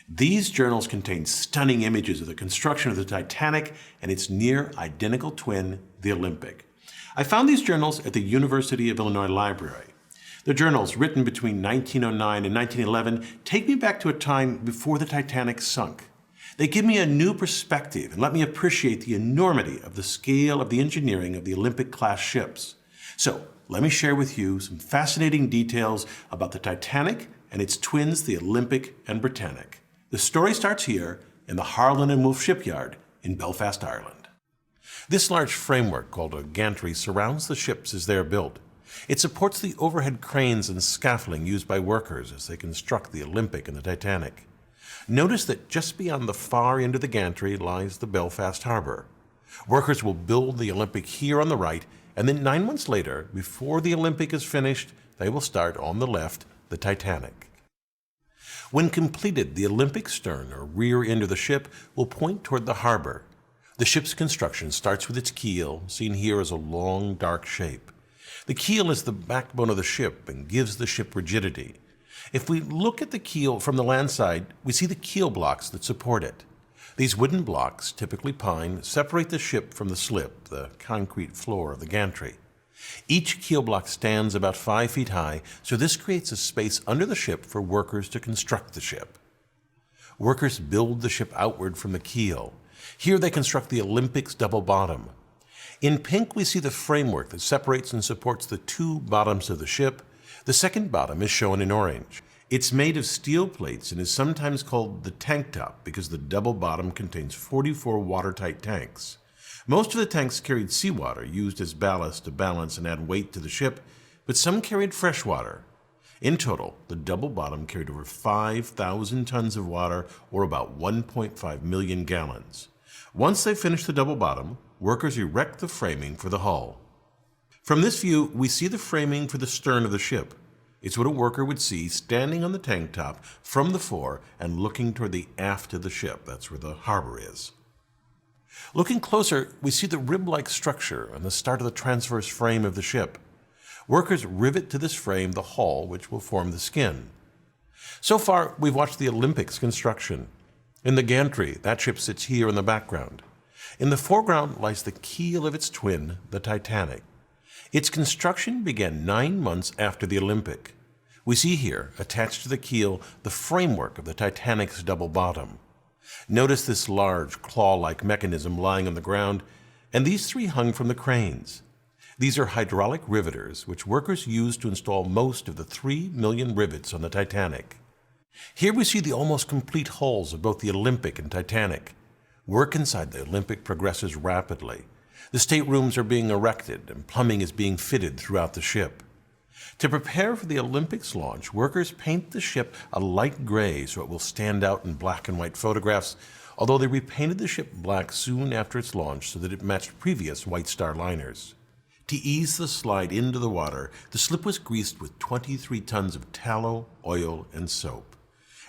These journals contain stunning images of the construction of the Titanic and its near-identical twin, the Olympic. I found these journals at the University of Illinois Library. The journals, written between 1909 and 1911, take me back to a time before the Titanic sunk. They give me a new perspective and let me appreciate the enormity of the scale of the engineering of the Olympic-class ships. So, let me share with you some fascinating details about the Titanic and its twins, the Olympic and Britannic. The story starts here in the Harland and Wolff shipyard in Belfast, Ireland. This large framework called a gantry surrounds the ships as they are built. It supports the overhead cranes and scaffolding used by workers as they construct the Olympic and the Titanic. Notice that just beyond the far end of the gantry lies the Belfast harbor. Workers will build the Olympic here on the right, and then 9 months later, before the Olympic is finished, they will start on the left the Titanic. When completed, the Olympic stern or rear end of the ship will point toward the harbor. The ship's construction starts with its keel, seen here as a long, dark shape. The keel is the backbone of the ship and gives the ship rigidity. If we look at the keel from the land side, we see the keel blocks that support it. These wooden blocks, typically pine, separate the ship from the slip, the concrete floor of the gantry. Each keel block stands about 5 feet high, so this creates a space under the ship for workers to construct the ship. Workers build the ship outward from the keel. Here they construct the Olympic's double bottom. In pink, we see the framework that separates and supports the two bottoms of the ship. The second bottom is shown in orange. It's made of steel plates and is sometimes called the tank top because the double bottom contains 44 watertight tanks. Most of the tanks carried seawater used as ballast to balance and add weight to the ship, but some carried fresh water. In total, the double bottom carried over 5,000 tons of water, or about 1.5 million gallons. Once they finish the double bottom, workers erect the framing for the hull. From this view, we see the framing for the stern of the ship. It's what a worker would see standing on the tank top from the fore and looking toward the aft of the ship. That's where the harbor is. Looking closer, we see the rib-like structure and the start of the transverse frame of the ship. Workers rivet to this frame the hull, which will form the skin. So far, we've watched the Olympic's construction. In the gantry, that ship sits here in the background. In the foreground lies the keel of its twin, the Titanic. Its construction began 9 months after the Olympic. We see here, attached to the keel, the framework of the Titanic's double bottom. Notice this large, claw-like mechanism lying on the ground, and these 3 hung from the cranes. These are hydraulic riveters, which workers used to install most of the 3 million rivets on the Titanic. Here we see the almost complete hulls of both the Olympic and Titanic. Work inside the Olympic progresses rapidly. The staterooms are being erected, and plumbing is being fitted throughout the ship. To prepare for the Olympic's launch, workers paint the ship a light gray so it will stand out in black and white photographs, although they repainted the ship black soon after its launch so that it matched previous White Star liners. To ease the slide into the water, the slip was greased with 23 tons of tallow, oil, and soap.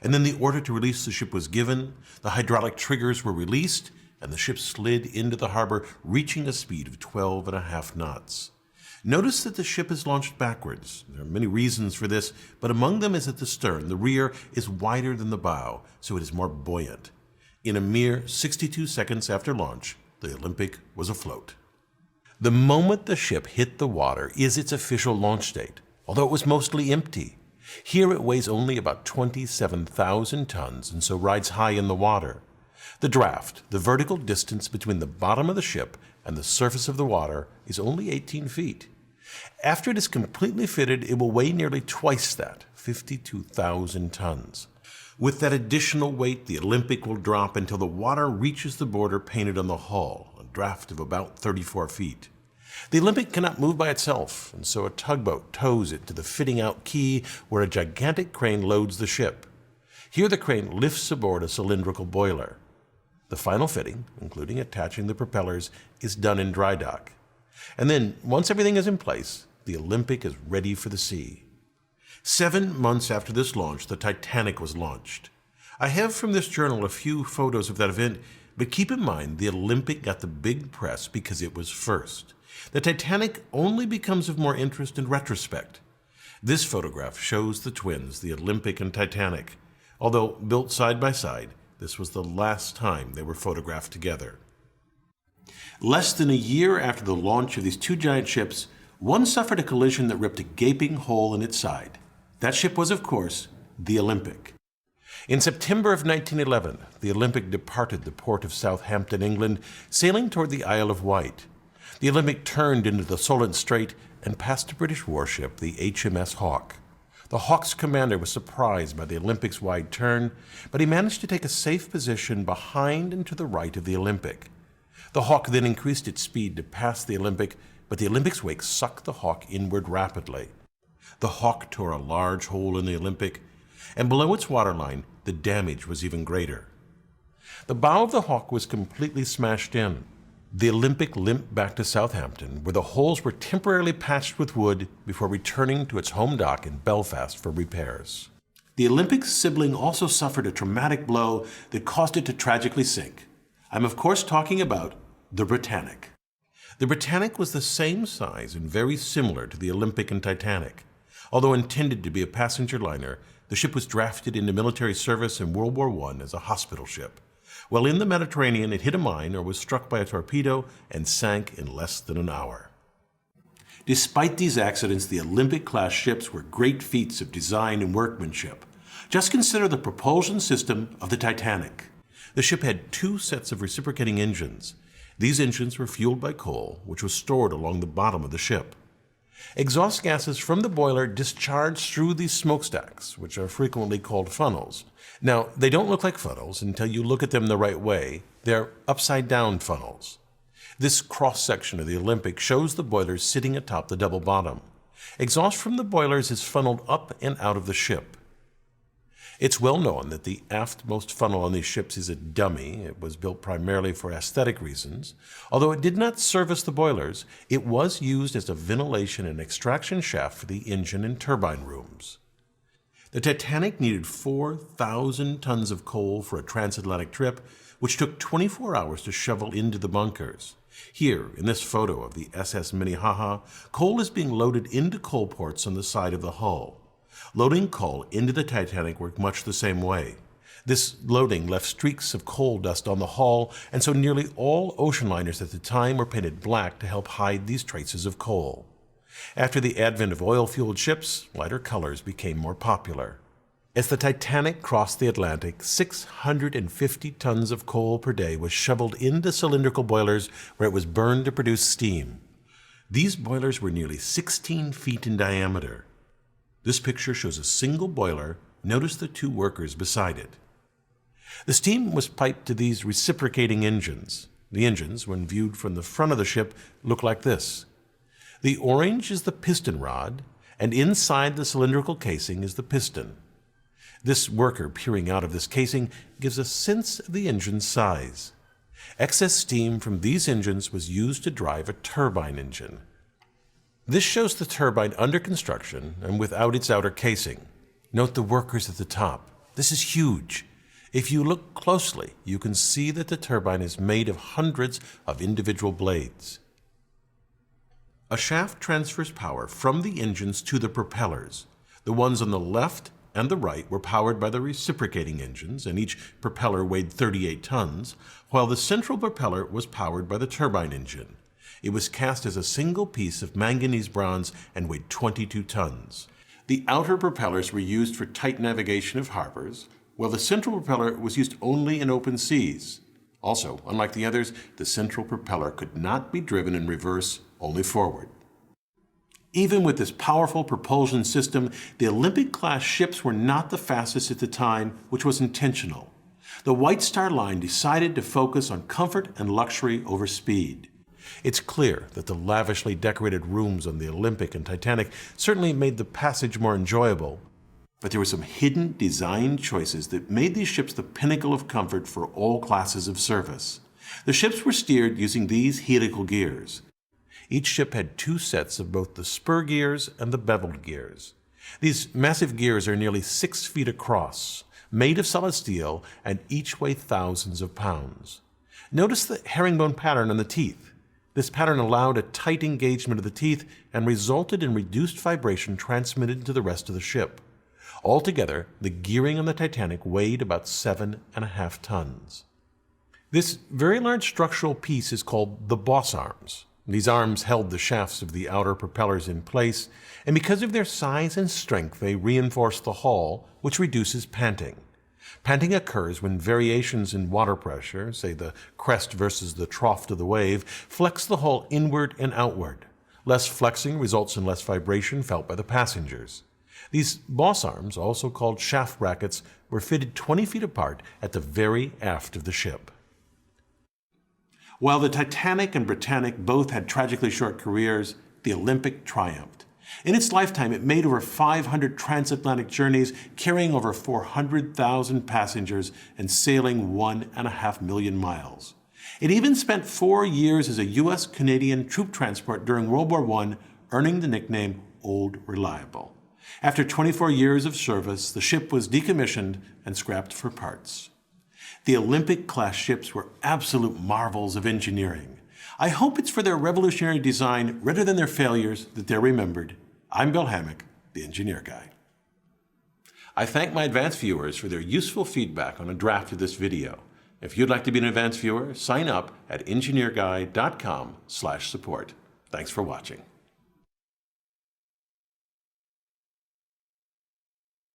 And then the order to release the ship was given, the hydraulic triggers were released, and the ship slid into the harbor, reaching a speed of 12.5 knots. Notice that the ship is launched backwards. There are many reasons for this, but among them is at the stern. The rear is wider than the bow, so it is more buoyant. In a mere 62 seconds after launch, the Olympic was afloat. The moment the ship hit the water is its official launch date, although it was mostly empty. Here it weighs only about 27,000 tons and so rides high in the water. The draft, the vertical distance between the bottom of the ship and the surface of the water, is only 18 feet. After it is completely fitted, it will weigh nearly twice that, 52,000 tons. With that additional weight, the Olympic will drop until the water reaches the border painted on the hull, a draft of about 34 feet. The Olympic cannot move by itself, and so a tugboat tows it to the fitting-out quay where a gigantic crane loads the ship. Here the crane lifts aboard a cylindrical boiler. The final fitting, including attaching the propellers, is done in dry dock. And then, once everything is in place, the Olympic is ready for the sea. 7 months after this launch, the Titanic was launched. I have from this journal a few photos of that event, but keep in mind the Olympic got the big press because it was first. The Titanic only becomes of more interest in retrospect. This photograph shows the twins, the Olympic and Titanic. Although built side by side, this was the last time they were photographed together. Less than a year after the launch of these two giant ships, one suffered a collision that ripped a gaping hole in its side. That ship was, of course, the Olympic. In September of 1911, the Olympic departed the port of Southampton, England, sailing toward the Isle of Wight. The Olympic turned into the Solent Strait and passed a British warship, the HMS Hawke. The Hawke's commander was surprised by the Olympic's wide turn, but he managed to take a safe position behind and to the right of the Olympic. The Hawke then increased its speed to pass the Olympic, but the Olympic's wake sucked the Hawke inward rapidly. The Hawke tore a large hole in the Olympic, and below its waterline, the damage was even greater. The bow of the Hawke was completely smashed in. The Olympic limped back to Southampton, where the holes were temporarily patched with wood before returning to its home dock in Belfast for repairs. The Olympic's sibling also suffered a traumatic blow that caused it to tragically sink. I'm of course talking about the Britannic. The Britannic was the same size and very similar to the Olympic and Titanic. Although intended to be a passenger liner, the ship was drafted into military service in World War I as a hospital ship. While in the Mediterranean, it hit a mine or was struck by a torpedo and sank in less than an hour. Despite these accidents, the Olympic-class ships were great feats of design and workmanship. Just consider the propulsion system of the Titanic. The ship had two sets of reciprocating engines. These engines were fueled by coal, which was stored along the bottom of the ship. Exhaust gases from the boiler discharged through these smokestacks, which are frequently called funnels. Now, they don't look like funnels until you look at them the right way. They're upside-down funnels. This cross-section of the Olympic shows the boilers sitting atop the double bottom. Exhaust from the boilers is funneled up and out of the ship. It's well known that the aftmost funnel on these ships is a dummy. It was built primarily for aesthetic reasons. Although it did not service the boilers, it was used as a ventilation and extraction shaft for the engine and turbine rooms. The Titanic needed 4,000 tons of coal for a transatlantic trip, which took 24 hours to shovel into the bunkers. Here, in this photo of the SS Minnehaha, coal is being loaded into coal ports on the side of the hull. Loading coal into the Titanic worked much the same way. This loading left streaks of coal dust on the hull, and so nearly all ocean liners at the time were painted black to help hide these traces of coal. After the advent of oil-fueled ships, lighter colors became more popular. As the Titanic crossed the Atlantic, 650 tons of coal per day was shoveled into cylindrical boilers where it was burned to produce steam. These boilers were nearly 16 feet in diameter. This picture shows a single boiler. Notice the two workers beside it. The steam was piped to these reciprocating engines. The engines, when viewed from the front of the ship, look like this. The orange is the piston rod, and inside the cylindrical casing is the piston. This worker peering out of this casing gives a sense of the engine's size. Excess steam from these engines was used to drive a turbine engine. This shows the turbine under construction and without its outer casing. Note the workers at the top. This is huge. If you look closely, you can see that the turbine is made of hundreds of individual blades. A shaft transfers power from the engines to the propellers. The ones on the left and the right were powered by the reciprocating engines, and each propeller weighed 38 tons, while the central propeller was powered by the turbine engine. It was cast as a single piece of manganese bronze and weighed 22 tons. The outer propellers were used for tight navigation of harbors, while the central propeller was used only in open seas. Also, unlike the others, the central propeller could not be driven in reverse, only forward. Even with this powerful propulsion system, the Olympic-class ships were not the fastest at the time, which was intentional. The White Star Line decided to focus on comfort and luxury over speed. It's clear that the lavishly decorated rooms on the Olympic and Titanic certainly made the passage more enjoyable, but there were some hidden design choices that made these ships the pinnacle of comfort for all classes of service. The ships were steered using these helical gears. Each ship had two sets of both the spur gears and the beveled gears. These massive gears are nearly 6 feet across, made of solid steel, and each weigh thousands of pounds. Notice the herringbone pattern on the teeth. This pattern allowed a tight engagement of the teeth and resulted in reduced vibration transmitted to the rest of the ship. Altogether, the gearing on the Titanic weighed about 7.5 tons. This very large structural piece is called the boss arms. These arms held the shafts of the outer propellers in place, and because of their size and strength, they reinforce the hull, which reduces panting. Panting occurs when variations in water pressure, say the crest versus the trough of the wave, flex the hull inward and outward. Less flexing results in less vibration felt by the passengers. These boss arms, also called shaft brackets, were fitted 20 feet apart at the very aft of the ship. While the Titanic and Britannic both had tragically short careers, the Olympic triumphed. In its lifetime, it made over 500 transatlantic journeys, carrying over 400,000 passengers and sailing 1.5 million miles. It even spent 4 years as a U.S.-Canadian troop transport during World War I, earning the nickname Old Reliable. After 24 years of service, the ship was decommissioned and scrapped for parts. The Olympic-class ships were absolute marvels of engineering. I hope it's for their revolutionary design rather than their failures that they're remembered. I'm Bill Hammack, the Engineer Guy. I thank my advanced viewers for their useful feedback on a draft of this video. If you'd like to be an advanced viewer, sign up at engineerguy.com/support. Thanks for watching.